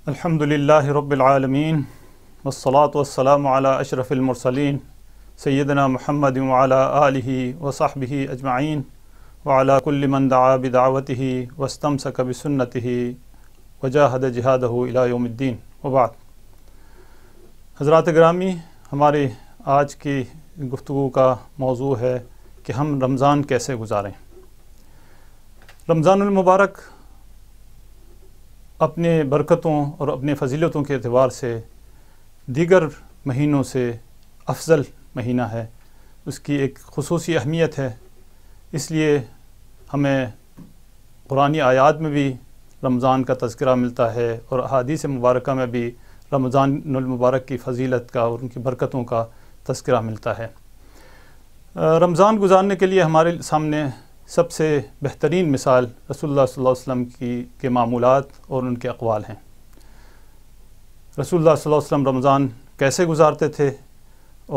الحمدللہ رب العالمین والصلاة والسلام علی اشرف المرسلین سیدنا محمد وعلی آلہ وصحبہ اجمعین وعلی کل من دعا بدعوتہ واستمسک بسنتہ وجاہد جہادہ الی یوم الدین وبعد۔ حضرات گرامی، ہمارے آج کی گفتگو کا موضوع ہے کہ ہم رمضان کیسے گزاریں۔ رمضان المبارک اپنے برکتوں اور اپنے فضیلتوں کے اعتبار سے دیگر مہینوں سے افضل مہینہ ہے، اس کی ایک خصوصی اہمیت ہے۔ اس لیے ہمیں قرآنی آیات میں بھی رمضان کا تذکرہ ملتا ہے اور احادیث مبارکہ میں بھی رمضان المبارک کی فضیلت کا اور ان کی برکتوں کا تذکرہ ملتا ہے۔ رمضان گزارنے کے لیے ہمارے سامنے سب سے بہترین مثال رسول اللہ صلی اللہ علیہ وسلم کے معمولات اور ان کے اقوال ہیں۔ رسول اللہ صلی اللہ علیہ وسلم رمضان کیسے گزارتے تھے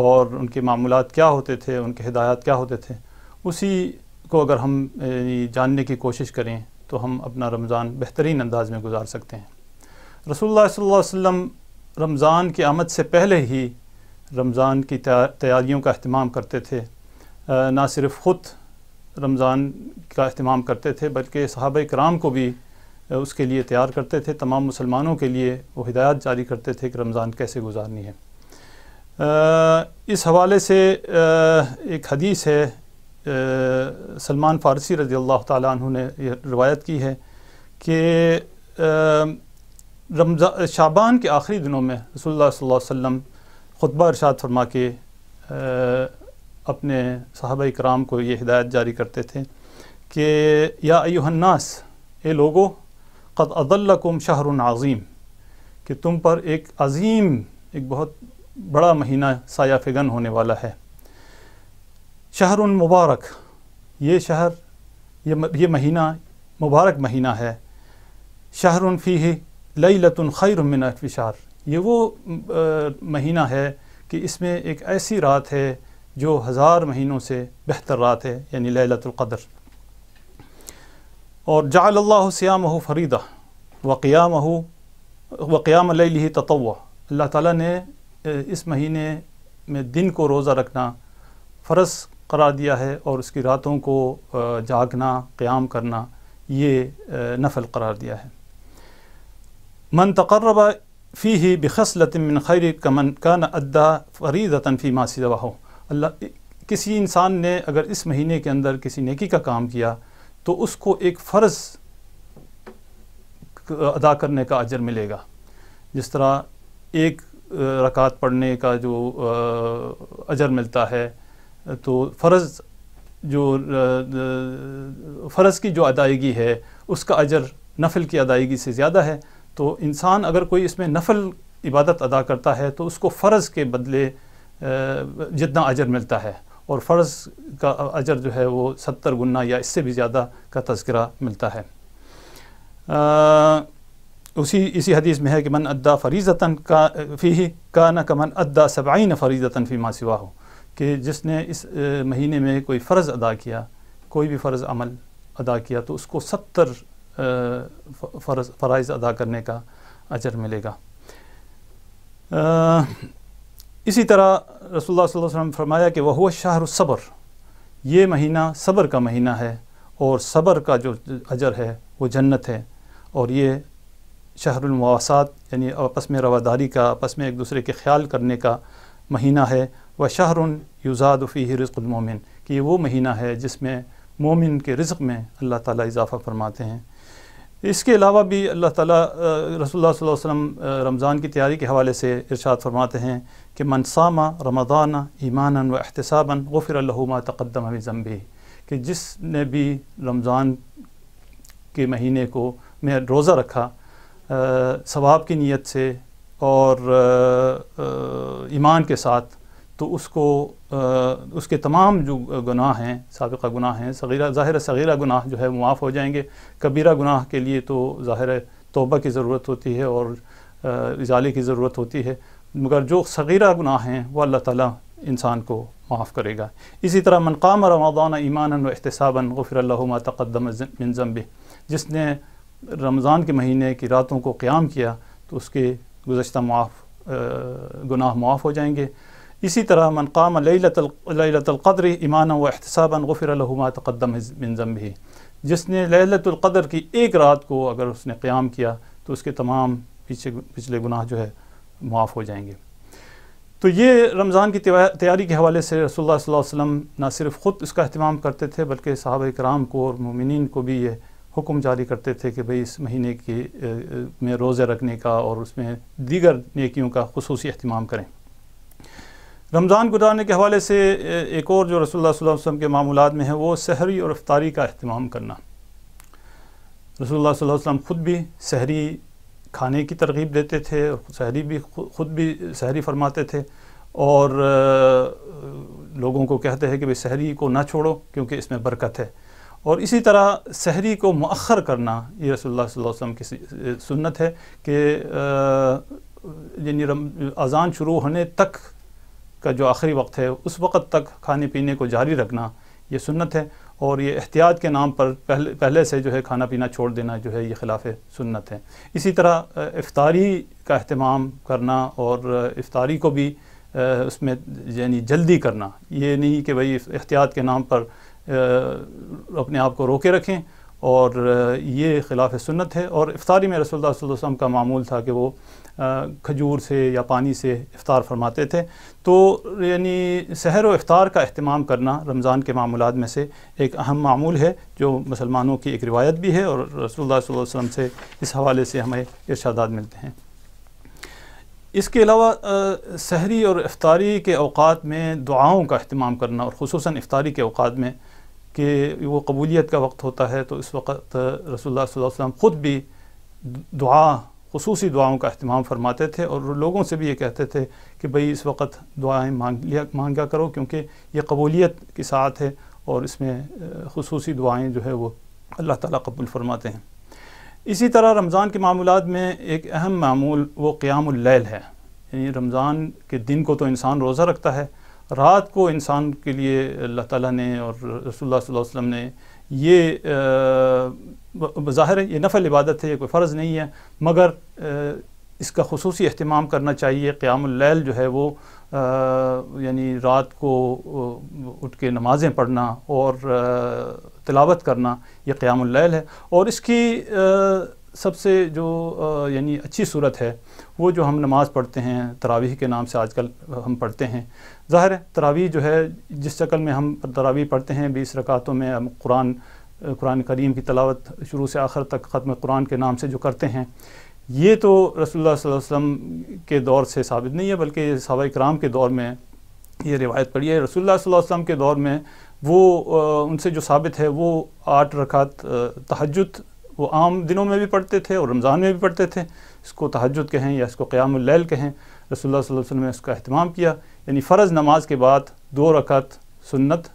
اور ان کے معمولات کیا ہوتے تھے، ان کے ہدایات کیا ہوتے تھے، اسی کو اگر ہم جاننے کی کوشش کریں تو ہم اپنا رمضان بہترین انداز میں گزار سکتے ہیں۔ رسول اللہ صلی اللہ علیہ وسلم رمضان کی آمد سے پہلے ہی رمضان کی تیاریوں کا اہتمام کرتے تھے۔ نہ صرف خود رمضان کا اہتمام کرتے تھے بلکہ صحابہ کرام کو بھی اس کے لیے تیار کرتے تھے، تمام مسلمانوں کے لیے وہ ہدایات جاری کرتے تھے کہ رمضان کیسے گزارنی ہے۔ اس حوالے سے ایک حدیث ہے، سلمان فارسی رضی اللہ تعالیٰ عنہ نے یہ روایت کی ہے کہ شعبان کے آخری دنوں میں رسول اللہ صلی اللہ علیہ وسلم خطبہ ارشاد فرما کے اپنے صحابہ کرام کو یہ ہدایت جاری کرتے تھے کہ یا ایھا الناس، اے لوگو، قد اضلکم شہر عظیم، کہ تم پر ایک عظیم، ایک بہت بڑا مہینہ سایہ فگن ہونے والا ہے۔ شہر مبارک، یہ شہر، یہ مہینہ مبارک مہینہ ہے۔ شہر فیہ لیلۃ خیر من الف شہر، یہ وہ مہینہ ہے کہ اس میں ایک ایسی رات ہے جو 1000 مہینوں سے بہتر رات ہے، یعنی لیلۃ القدر۔ اور جعل اللہ صیامہ فریضہ وقیام لیلہ تطوع، اللہ تعالیٰ نے اس مہینے میں دن کو روزہ رکھنا فرض قرار دیا ہے اور اس کی راتوں کو جاگنا، قیام کرنا یہ نفل قرار دیا ہے۔ من تقرب فیہ بخصلۃ من خیر کمن کان ادی فریضۃ فیما سواہ، اللہ کسی انسان نے اگر اس مہینے کے اندر کسی نیکی کا کام کیا تو اس کو ایک فرض ادا کرنے کا اجر ملے گا۔ جس طرح ایک رکعت پڑھنے کا جو اجر ملتا ہے، تو فرض کی جو ادائیگی ہے اس کا اجر نفل کی ادائیگی سے زیادہ ہے۔ تو انسان اگر کوئی اس میں نفل عبادت ادا کرتا ہے تو اس کو فرض کے بدلے جتنا اجر ملتا ہے، اور فرض کا اجر جو ہے وہ 70 گنا یا اس سے بھی زیادہ کا تذکرہ ملتا ہے۔ اسی حدیث میں ہے کہ من ادا فریضۃ فیہ کان کمن ادا 70 فریضۃ فیما سواہ، کہ جس نے اس مہینے میں کوئی فرض ادا کیا، کوئی بھی فرض عمل ادا کیا تو اس کو 70 فرائض ادا کرنے کا اجر ملے گا۔ اسی طرح رسول اللہ صلی اللہ علیہ وسلم نے فرمایا کہ وہو شہر الصبر، یہ مہینہ صبر کا مہینہ ہے، اور صبر کا جو اجر ہے وہ جنت ہے۔ اور یہ شہر المواسات، یعنی آپس میں رواداری کا، آپس میں ایک دوسرے کے خیال کرنے کا مہینہ ہے۔ وشہر یزاد فیہ رزق المومن، کہ یہ وہ مہینہ ہے جس میں مومن کے رزق میں اللہ تعالیٰ اضافہ فرماتے ہیں۔ اس کے علاوہ بھی اللہ تعالیٰ رسول اللہ صلی اللہ علیہ وسلم رمضان کی تیاری کے حوالے سے ارشاد فرماتے ہیں کہ من صام رمضان ایمانا و احتسابا غفر له ما تقدم من ذنبہ، کہ جس نے بھی رمضان کے مہینے کو میں روزہ رکھا ثواب کی نیت سے اور ایمان کے ساتھ، تو اس کو اس کے تمام جو گناہ ہیں، سابقہ گناہ ہیں، ظاہر صغیرہ گناہ جو ہے معاف ہو جائیں گے۔ کبیرہ گناہ کے لیے تو ظاہر توبہ کی ضرورت ہوتی ہے اور ازالے کی ضرورت ہوتی ہے، مگر جو صغیرہ گناہ ہیں وہ اللہ تعالیٰ انسان کو معاف کرے گا۔ اسی طرح من قام رمضان ایمانا و احتسابا غفر له ما تقدم من ذنبہ، جس نے رمضان کے مہینے کی راتوں کو قیام کیا تو اس کے گزشتہ گناہ معاف ہو جائیں گے۔ اسی طرح من قام لیلۃ القدر ایمانا و احتسابا غفر له ما تقدم من ذنبہ، جس نے لیلۃ القدر کی ایک رات کو اگر اس نے قیام کیا تو اس کے تمام پچھلے گناہ جو ہے معاف ہو جائیں گے۔ تو یہ رمضان کی تیاری کے حوالے سے رسول اللہ صلی اللہ علیہ وسلم نہ صرف خود اس کا اہتمام کرتے تھے بلکہ صحابہ کرام کو اور مومنین کو بھی یہ حکم جاری کرتے تھے کہ بھئی اس مہینے میں روزے رکھنے کا اور اس میں دیگر نیکیوں کا خصوصی اہتمام کریں۔ رمضان گزارنے کے حوالے سے ایک اور جو رسول اللہ صلی اللہ علیہ وسلم کے معمولات میں ہے وہ سحری اور افطاری کا اہتمام کرنا۔ رسول اللہ صلی اللہ علیہ وسلم خود بھی سحری کھانے کی ترغیب دیتے تھے اور سحری بھی خود بھی سحری فرماتے تھے، اور لوگوں کو کہتے ہیں کہ بھئی سحری کو نہ چھوڑو کیونکہ اس میں برکت ہے۔ اور اسی طرح سحری کو مؤخر کرنا یہ رسول اللہ صلی اللہ علیہ وسلم کی سنت ہے کہ یعنی اذان شروع ہونے تک کا جو آخری وقت ہے اس وقت تک کھانے پینے کو جاری رکھنا یہ سنت ہے، اور یہ احتیاط کے نام پر پہلے سے جو ہے کھانا پینا چھوڑ دینا جو ہے یہ خلاف سنت ہے۔ اسی طرح افطاری کا اہتمام کرنا اور افطاری کو بھی اس میں یعنی جلدی کرنا، یہ نہیں کہ بھئی احتیاط کے نام پر اپنے آپ کو روکے رکھیں، اور یہ خلاف سنت ہے۔ اور افطاری میں رسول اللہ صلی اللہ علیہ وسلم کا معمول تھا کہ وہ کھجور سے یا پانی سے افطار فرماتے تھے۔ تو یعنی سحر و افطار کا اہتمام کرنا رمضان کے معمولات میں سے ایک اہم معمول ہے جو مسلمانوں کی ایک روایت بھی ہے، اور رسول اللہ صلی اللہ علیہ وسلم سے اس حوالے سے ہمیں ارشادات ملتے ہیں۔ اس کے علاوہ سحری اور افطاری کے اوقات میں دعاؤں کا اہتمام کرنا، اور خصوصاً افطاری کے اوقات میں کہ وہ قبولیت کا وقت ہوتا ہے، تو اس وقت رسول اللہ صلی اللہ علیہ وسلم خود بھی خصوصی دعاؤں کا اہتمام فرماتے تھے، اور لوگوں سے بھی یہ کہتے تھے کہ بھئی اس وقت دعائیں مانگا کرو کیونکہ یہ قبولیت کی ساعت ہے، اور اس میں خصوصی دعائیں جو ہے وہ اللہ تعالیٰ قبول فرماتے ہیں۔ اسی طرح رمضان کے معمولات میں ایک اہم معمول وہ قیام اللیل ہے، یعنی رمضان کے دن کو تو انسان روزہ رکھتا ہے، رات کو انسان کے لیے اللہ تعالیٰ نے اور رسول اللہ صلی اللہ علیہ وسلم نے یہ بظاہر یہ نفل عبادت ہے، یہ کوئی فرض نہیں ہے، مگر اس کا خصوصی اہتمام کرنا چاہیے۔ قیام اللیل جو ہے وہ یعنی رات کو اٹھ کے نمازیں پڑھنا اور تلاوت کرنا یہ قیام اللیل ہے، اور اس کی سب سے جو یعنی اچھی صورت ہے وہ جو ہم نماز پڑھتے ہیں تراویح کے نام سے آج کل ہم پڑھتے ہیں۔ ظاہر ہے تراویح جو ہے جس شکل میں ہم تراویح پڑھتے ہیں 20 رکعتوں میں ہم قرآن کریم کی تلاوت شروع سے آخر تک ختم قرآن کے نام سے جو کرتے ہیں، یہ تو رسول اللہ صلی اللہ علیہ وسلم کے دور سے ثابت نہیں ہے، بلکہ صحابہ کرام کے دور میں یہ روایت پڑھی ہے۔ رسول اللہ صلی اللہ علیہ وسلم کے دور میں وہ ان سے جو ثابت ہے وہ 8 رکعت تہجد وہ عام دنوں میں بھی پڑھتے تھے اور رمضان میں بھی پڑھتے تھے، اس کو تہجد کہیں یا اس کو قیام اللیل کہیں، رسول اللہ صلی اللہ علیہ وسلم نے اس کا اہتمام کیا، یعنی فرض نماز کے بعد 2 رکعت سنت،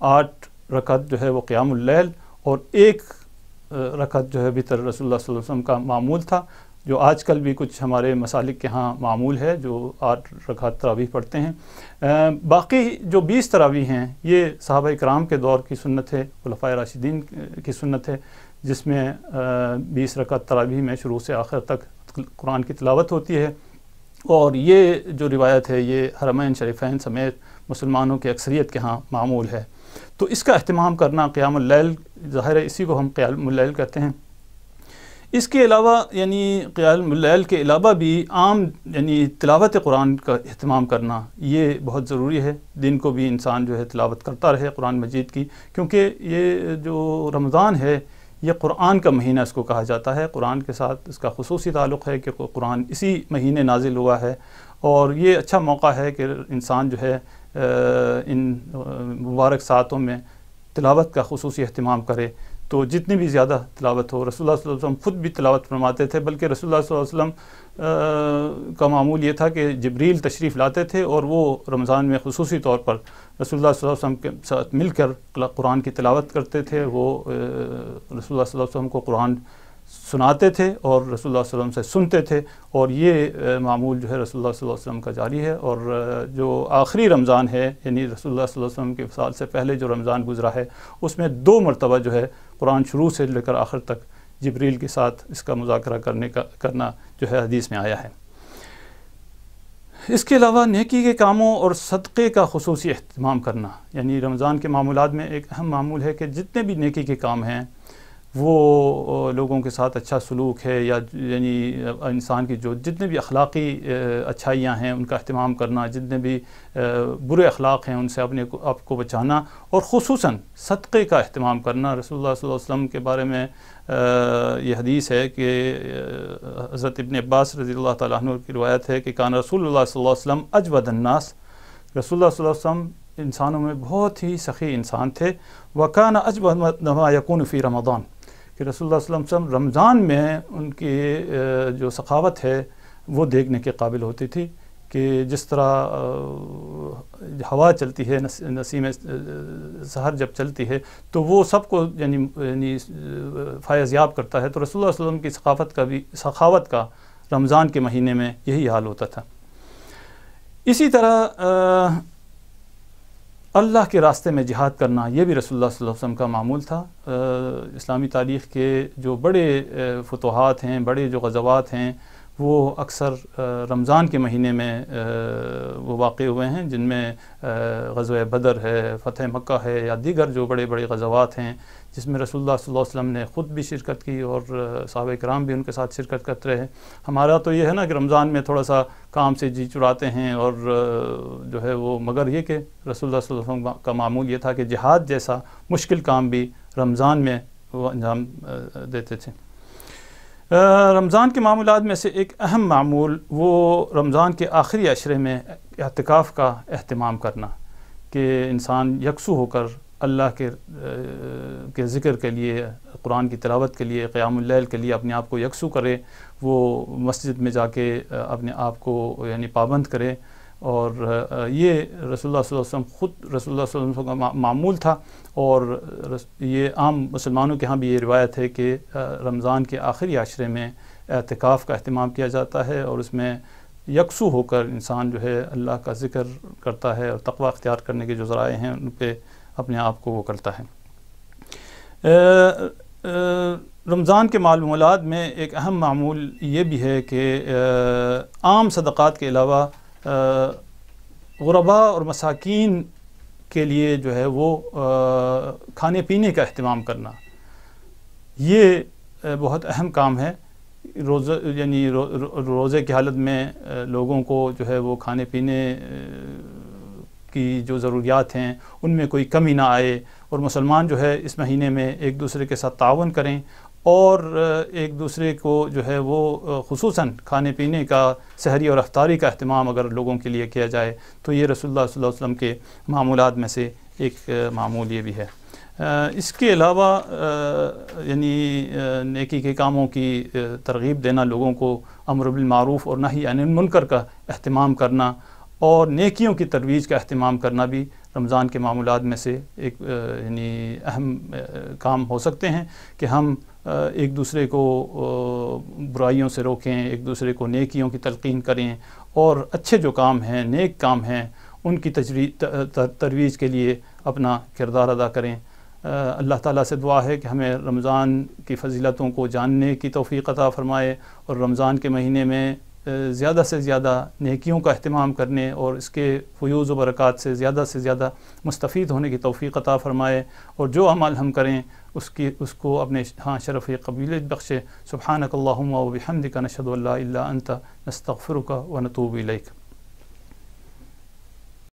8 رکعت جو ہے وہ قیام اللیل، اور 1 رکعت جو ہے وتر رسول اللہ صلی اللہ علیہ وسلم کا معمول تھا، جو آج کل بھی کچھ ہمارے مسالک کے ہاں معمول ہے جو 8 رکعت تراویح پڑھتے ہیں۔ باقی جو 20 تراویح ہیں یہ صحابہ کرام کے دور کی سنت ہے، خلفائے راشدین کی سنت ہے، جس میں 20 رکعت تراویح میں شروع سے آخر تک قرآن کی تلاوت ہوتی ہے، اور یہ جو روایت ہے یہ حرمین شریفین سمیت مسلمانوں کی اکثریت کے ہاں معمول ہے۔ تو اس کا اہتمام کرنا قیام اللیل ظاہر ہے اسی کو ہم قیام اللیل کہتے ہیں۔ اس کے علاوہ یعنی قیام اللیل کے علاوہ بھی عام یعنی تلاوت قرآن کا اہتمام کرنا یہ بہت ضروری ہے، دن کو بھی انسان جو ہے تلاوت کرتا رہے قرآن مجید کی، کیونکہ یہ جو رمضان ہے یہ قرآن کا مہینہ اس کو کہا جاتا ہے، قرآن کے ساتھ اس کا خصوصی تعلق ہے کہ قرآن اسی مہینے نازل ہوا ہے، اور یہ اچھا موقع ہے کہ انسان جو ہے ان مبارک ساعتوں میں تلاوت کا خصوصی اہتمام کرے۔ تو جتنی بھی زیادہ تلاوت ہو، رسول اللہ صلی اللہ علیہ وسلم خود بھی تلاوت فرماتے تھے، بلکہ رسول اللہ صلی اللہ علیہ وسلم کا معمول یہ تھا کہ جبریل تشریف لاتے تھے اور وہ رمضان میں خصوصی طور پر رسول اللہ صلی اللہ علیہ وسلم کے ساتھ مل کر قرآن کی تلاوت کرتے تھے، وہ رسول اللہ صلی اللہ علیہ وسلم کو قرآن سناتے تھے اور رسول اللہ صلی اللہ علیہ وسلم سے سنتے تھے، اور یہ معمول جو ہے رسول اللہ صلی اللہ علیہ وسلم کا جاری ہے۔ اور جو آخری رمضان ہے یعنی رسول اللہ صلی اللہ علیہ وسلم کے وصال سے پہلے جو رمضان گزرا ہے اس میں 2 مرتبہ جو ہے قرآن شروع سے لے کر آخر تک جبریل کے ساتھ اس کا مذاکرہ کرنا جو ہے حدیث میں آیا ہے۔ اس کے علاوہ نیکی کے کاموں اور صدقے کا خصوصی اہتمام کرنا، یعنی رمضان کے معمولات میں ایک اہم معمول ہے کہ جتنے بھی نیکی کے کام ہیں وہ لوگوں کے ساتھ اچھا سلوک ہے، یا یعنی انسان کی جو جتنے بھی اخلاقی اچھائیاں ہیں ان کا اہتمام کرنا، جتنے بھی برے اخلاق ہیں ان سے اپنے آپ کو بچانا، اور خصوصاً صدقے کا اہتمام کرنا۔ رسول اللہ صلی اللہ علیہ وسلم کے بارے میں یہ حدیث ہے کہ حضرت ابن عباس رضی اللہ تعالیٰ عنہ کی روایت ہے کہ کان رسول اللہ صلی اللہ علیہ وسلم اجود الناس، رسول اللہ صلی اللہ علیہ وسلم انسانوں میں بہت ہی سخی انسان تھے۔ وکان اجود ما یکون فی رمضان، کہ رسول اللہ صلی اللہ علیہ وسلم رمضان میں ان کی جو سخاوت ہے وہ دیکھنے کے قابل ہوتی تھی، کہ جس طرح ہوا چلتی ہے، نسیم سحر جب چلتی ہے تو وہ سب کو یعنی فیض یاب کرتا ہے، تو رسول اللہ صلی اللہ علیہ وسلم کی سخاوت کا رمضان کے مہینے میں یہی حال ہوتا تھا۔ اسی طرح اللہ کے راستے میں جہاد کرنا، یہ بھی رسول اللہ صلی اللہ علیہ وسلم کا معمول تھا۔ اسلامی تاریخ کے جو بڑے فتوحات ہیں، بڑے جو غزوات ہیں، وہ اکثر رمضان کے مہینے میں وہ واقع ہوئے ہیں، جن میں غزوہ بدر ہے، فتح مکہ ہے، یا دیگر جو بڑے بڑے غزوات ہیں جس میں رسول اللہ صلی اللہ علیہ وسلم نے خود بھی شرکت کی اور صحابہ کرام بھی ان کے ساتھ شرکت کرتے رہے۔ ہمارا تو یہ ہے نا کہ رمضان میں تھوڑا سا کام سے جی چراتے ہیں، اور جو ہے وہ، مگر یہ کہ رسول اللہ صلی اللہ علیہ وسلم کا معمول یہ تھا کہ جہاد جیسا مشکل کام بھی رمضان میں وہ انجام دیتے تھے۔ رمضان کے معمولات میں سے ایک اہم معمول وہ رمضان کے آخری عشرے میں اعتکاف کا اہتمام کرنا، کہ انسان یکسو ہو کر اللہ کے ذکر کے لیے، قرآن کی تلاوت کے لیے، قیام اللیل کے لیے اپنے آپ کو یکسو کرے، وہ مسجد میں جا کے اپنے آپ کو یعنی پابند کرے، اور یہ رسول اللہ صلی اللہ علیہ وسلم خود رسول اللہ صلی اللہ علیہ وسلم کا معمول تھا، اور یہ عام مسلمانوں کے ہاں بھی یہ روایت ہے کہ رمضان کے آخری عشرے میں اعتکاف کا اہتمام کیا جاتا ہے، اور اس میں یکسو ہو کر انسان جو ہے اللہ کا ذکر کرتا ہے، اور تقوی اختیار کرنے کے جو ذرائع ہیں ان پہ اپنے آپ کو وہ کرتا ہے۔ رمضان کے معمولات میں ایک اہم معمول یہ بھی ہے کہ عام صدقات کے علاوہ غرباء اور مساکین کے لیے جو ہے وہ کھانے پینے کا اہتمام کرنا، یہ بہت اہم کام ہے۔ روزے کی حالت میں لوگوں کو جو ہے وہ کھانے پینے کی جو ضروریات ہیں ان میں کوئی کمی نہ آئے، اور مسلمان جو ہے اس مہینے میں ایک دوسرے کے ساتھ تعاون کریں، اور ایک دوسرے کو جو ہے وہ خصوصاً کھانے پینے کا، سحری اور افطاری کا اہتمام اگر لوگوں کے لیے کیا جائے تو یہ رسول اللہ صلی اللہ علیہ وسلم کے معمولات میں سے ایک معمول یہ بھی ہے۔ اس کے علاوہ یعنی نیکی کے کاموں کی ترغیب دینا، لوگوں کو امر بالمعروف اور نہی عن المنکر کا اہتمام کرنا، اور نیکیوں کی ترویج کا اہتمام کرنا بھی رمضان کے معمولات میں سے ایک یعنی اہم کام ہو سکتے ہیں، کہ ہم ایک دوسرے کو برائیوں سے روکیں، ایک دوسرے کو نیکیوں کی تلقین کریں، اور اچھے جو کام ہیں، نیک کام ہیں، ان کی ترویج کے لیے اپنا کردار ادا کریں۔ اللہ تعالیٰ سے دعا ہے کہ ہمیں رمضان کی فضیلتوں کو جاننے کی توفیق عطا فرمائے، اور رمضان کے مہینے میں زیادہ سے زیادہ نیکیوں کا اہتمام کرنے اور اس کے فیوز و برکات سے زیادہ مستفید ہونے کی توفیق عطا فرمائے، اور جو عمل ہم کریں اس کو اپنے ہاں شرف قبولیت بخشے۔ سبحانک اللہم و بحمدک، نشہد ان لا الہ الا انت، نستغفرک و نتوب الیک۔